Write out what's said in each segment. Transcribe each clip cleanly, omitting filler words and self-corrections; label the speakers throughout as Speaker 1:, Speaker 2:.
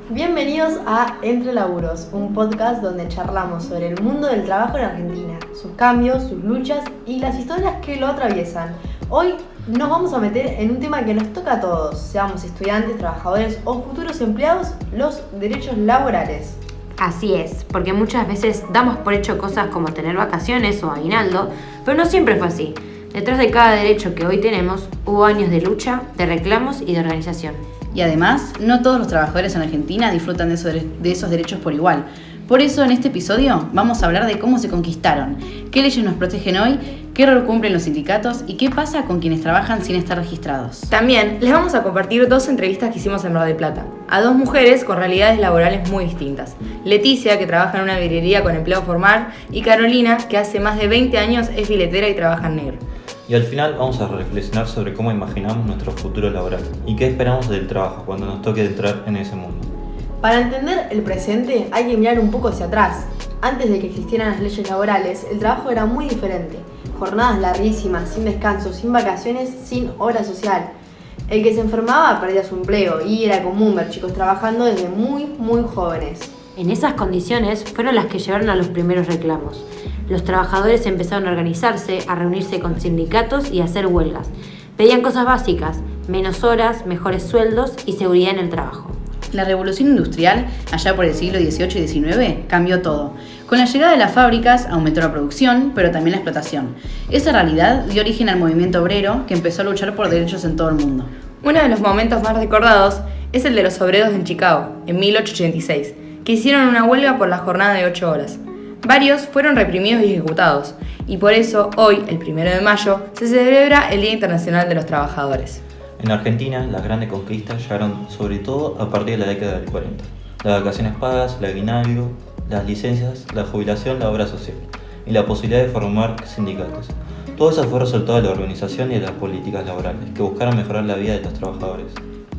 Speaker 1: Bienvenidos a Entre Laburos, un podcast donde charlamos sobre el mundo del trabajo en Argentina, sus cambios, sus luchas y las historias que lo atraviesan. Hoy nos vamos a meter en un tema que nos toca a todos, seamos estudiantes, trabajadores o futuros empleados, los derechos laborales.
Speaker 2: Así es, porque muchas veces damos por hecho cosas como tener vacaciones o aguinaldo, pero no siempre fue así. Detrás de cada derecho que hoy tenemos hubo años de lucha, de reclamos y de organización.
Speaker 3: Y además, no todos los trabajadores en Argentina disfrutan de esos derechos por igual. Por eso, en este episodio, vamos a hablar de cómo se conquistaron, qué leyes nos protegen hoy, qué rol cumplen los sindicatos y qué pasa con quienes trabajan sin estar registrados.
Speaker 4: También les vamos a compartir 2 entrevistas que hicimos en Mar del Plata, a 2 mujeres con realidades laborales muy distintas. Leticia, que trabaja en una vidriería con empleo formal, y Carolina, que hace más de 20 años es filetera y trabaja en negro.
Speaker 5: Y al final vamos a reflexionar sobre cómo imaginamos nuestro futuro laboral y qué esperamos del trabajo cuando nos toque entrar en ese mundo.
Speaker 1: Para entender el presente hay que mirar un poco hacia atrás. Antes de que existieran las leyes laborales, el trabajo era muy diferente. Jornadas larguísimas, sin descanso, sin vacaciones, sin hora social. El que se enfermaba perdía su empleo y era común ver chicos trabajando desde muy jóvenes.
Speaker 2: En esas condiciones fueron las que llevaron a los primeros reclamos. Los trabajadores empezaron a organizarse, a reunirse con sindicatos y a hacer huelgas. Pedían cosas básicas, menos horas, mejores sueldos y seguridad en el trabajo.
Speaker 3: La revolución industrial, allá por el siglo XVIII y XIX, cambió todo. Con la llegada de las fábricas aumentó la producción, pero también la explotación. Esa realidad dio origen al movimiento obrero, que empezó a luchar por derechos en todo el mundo.
Speaker 4: Uno de los momentos más recordados es el de los obreros en Chicago, en 1886, que hicieron una huelga por la jornada de 8 horas. Varios fueron reprimidos y ejecutados, y por eso hoy, el 1 de mayo, se celebra el Día Internacional de los Trabajadores.
Speaker 5: En Argentina, las grandes conquistas llegaron sobre todo a partir de la década del 40. Las vacaciones pagas, el aguinaldo, las licencias, la jubilación, la obra social y la posibilidad de formar sindicatos. Todo eso fue resultado de la organización y de las políticas laborales que buscaron mejorar la vida de los trabajadores.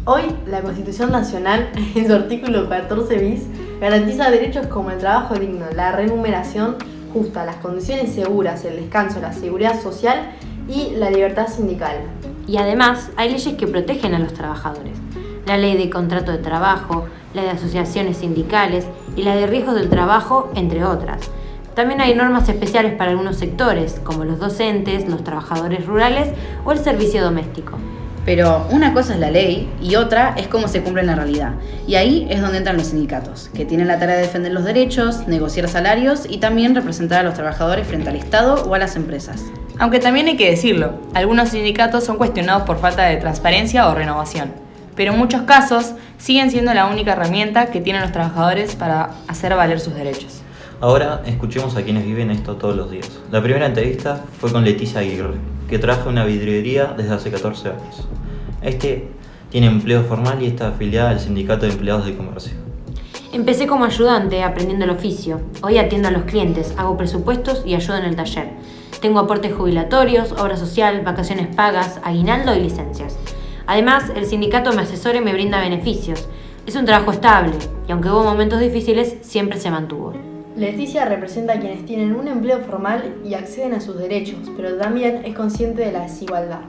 Speaker 1: Hoy, la Constitución Nacional, en su artículo 14 bis, garantiza derechos como el trabajo digno, la remuneración justa, las condiciones seguras, el descanso, la seguridad social y la libertad sindical.
Speaker 2: Y además hay leyes que protegen a los trabajadores. La ley de contrato de trabajo, la de asociaciones sindicales y la de riesgos del trabajo, entre otras. También hay normas especiales para algunos sectores, como los docentes, los trabajadores rurales o el servicio doméstico.
Speaker 3: Pero una cosa es la ley y otra es cómo se cumple en la realidad. Y ahí es donde entran los sindicatos, que tienen la tarea de defender los derechos, negociar salarios y también representar a los trabajadores frente al Estado o a las empresas.
Speaker 4: Aunque también hay que decirlo, algunos sindicatos son cuestionados por falta de transparencia o renovación, pero en muchos casos siguen siendo la única herramienta que tienen los trabajadores para hacer valer sus derechos.
Speaker 5: Ahora escuchemos a quienes viven esto todos los días. La primera entrevista fue con Leticia Aguirre, que trabaja en una vidriería desde hace 14 años. Tiene empleo formal y está afiliada al Sindicato de Empleados de Comercio.
Speaker 2: Empecé como ayudante aprendiendo el oficio. Hoy atiendo a los clientes, hago presupuestos y ayudo en el taller. Tengo aportes jubilatorios, obra social, vacaciones pagas, aguinaldo y licencias. Además, el sindicato me asesora y me brinda beneficios. Es un trabajo estable y aunque hubo momentos difíciles, siempre se mantuvo.
Speaker 1: Leticia representa a quienes tienen un empleo formal y acceden a sus derechos, pero también es consciente de la desigualdad.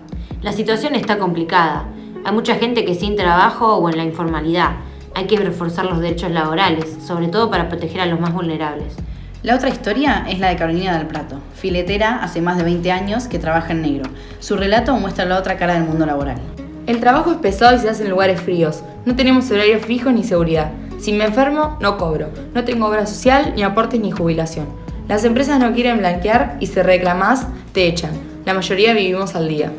Speaker 2: La situación está complicada. Hay mucha gente que sin trabajo o en la informalidad. Hay que reforzar los derechos laborales, sobre todo para proteger a los más vulnerables.
Speaker 3: La otra historia es la de Carolina del Prato, filetera hace más de 20 años que trabaja en negro. Su relato muestra la otra cara del mundo laboral.
Speaker 4: El trabajo es pesado y se hace en lugares fríos. No tenemos horarios fijos ni seguridad. Si me enfermo, no cobro. No tengo obra social, ni aportes, ni jubilación. Las empresas no quieren blanquear y si reclamás, te echan. La mayoría vivimos al día.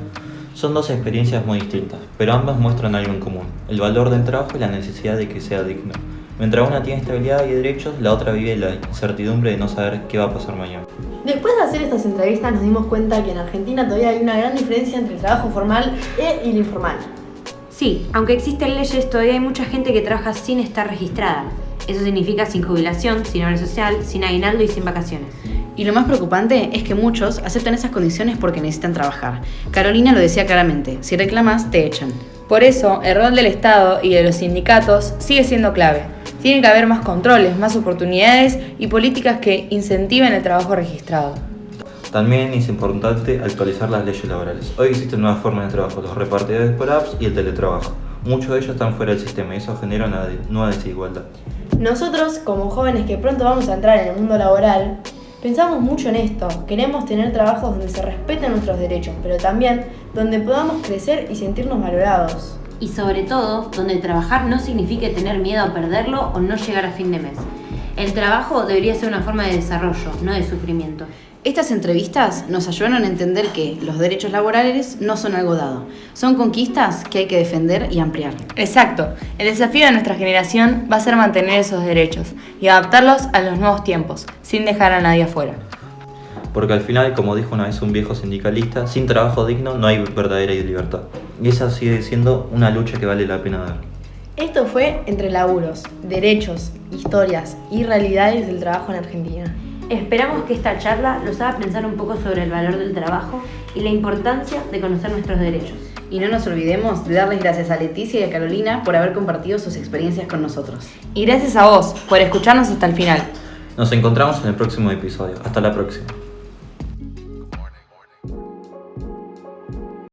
Speaker 5: Son 2 experiencias muy distintas, pero ambas muestran algo en común, el valor del trabajo y la necesidad de que sea digno. Mientras una tiene estabilidad y derechos, la otra vive la incertidumbre de no saber qué va a pasar mañana.
Speaker 1: Después de hacer estas entrevistas nos dimos cuenta que en Argentina todavía hay una gran diferencia entre el trabajo formal y el informal.
Speaker 2: Sí, aunque existen leyes, todavía hay mucha gente que trabaja sin estar registrada. Eso significa sin jubilación, sin obra social, sin aguinaldo y sin vacaciones.
Speaker 3: Y lo más preocupante es que muchos aceptan esas condiciones porque necesitan trabajar. Carolina lo decía claramente, si reclamas, te echan.
Speaker 4: Por eso, el rol del Estado y de los sindicatos sigue siendo clave. Tiene que haber más controles, más oportunidades y políticas que incentiven el trabajo registrado.
Speaker 5: También es importante actualizar las leyes laborales. Hoy existen nuevas formas de trabajo, los repartidores por apps y el teletrabajo. Muchos de ellos están fuera del sistema y eso genera una nueva desigualdad.
Speaker 1: Nosotros, como jóvenes que pronto vamos a entrar en el mundo laboral, pensamos mucho en esto. Queremos tener trabajos donde se respeten nuestros derechos, pero también donde podamos crecer y sentirnos valorados.
Speaker 2: Y sobre todo, donde trabajar no signifique tener miedo a perderlo o no llegar a fin de mes. El trabajo debería ser una forma de desarrollo, no de sufrimiento.
Speaker 3: Estas entrevistas nos ayudaron a entender que los derechos laborales no son algo dado, son conquistas que hay que defender y ampliar.
Speaker 4: Exacto. El desafío de nuestra generación va a ser mantener esos derechos y adaptarlos a los nuevos tiempos, sin dejar a nadie afuera.
Speaker 5: Porque al final, como dijo una vez un viejo sindicalista, sin trabajo digno no hay verdadera libertad. Y esa sigue siendo una lucha que vale la pena dar.
Speaker 1: Esto fue Entre Laburos, Derechos, Historias y Realidades del Trabajo en Argentina.
Speaker 2: Esperamos que esta charla los haga pensar un poco sobre el valor del trabajo y la importancia de conocer nuestros derechos.
Speaker 3: Y no nos olvidemos de darles gracias a Leticia y a Carolina por haber compartido sus experiencias con nosotros.
Speaker 4: Y gracias a vos por escucharnos hasta el final.
Speaker 5: Nos encontramos en el próximo episodio. Hasta la próxima.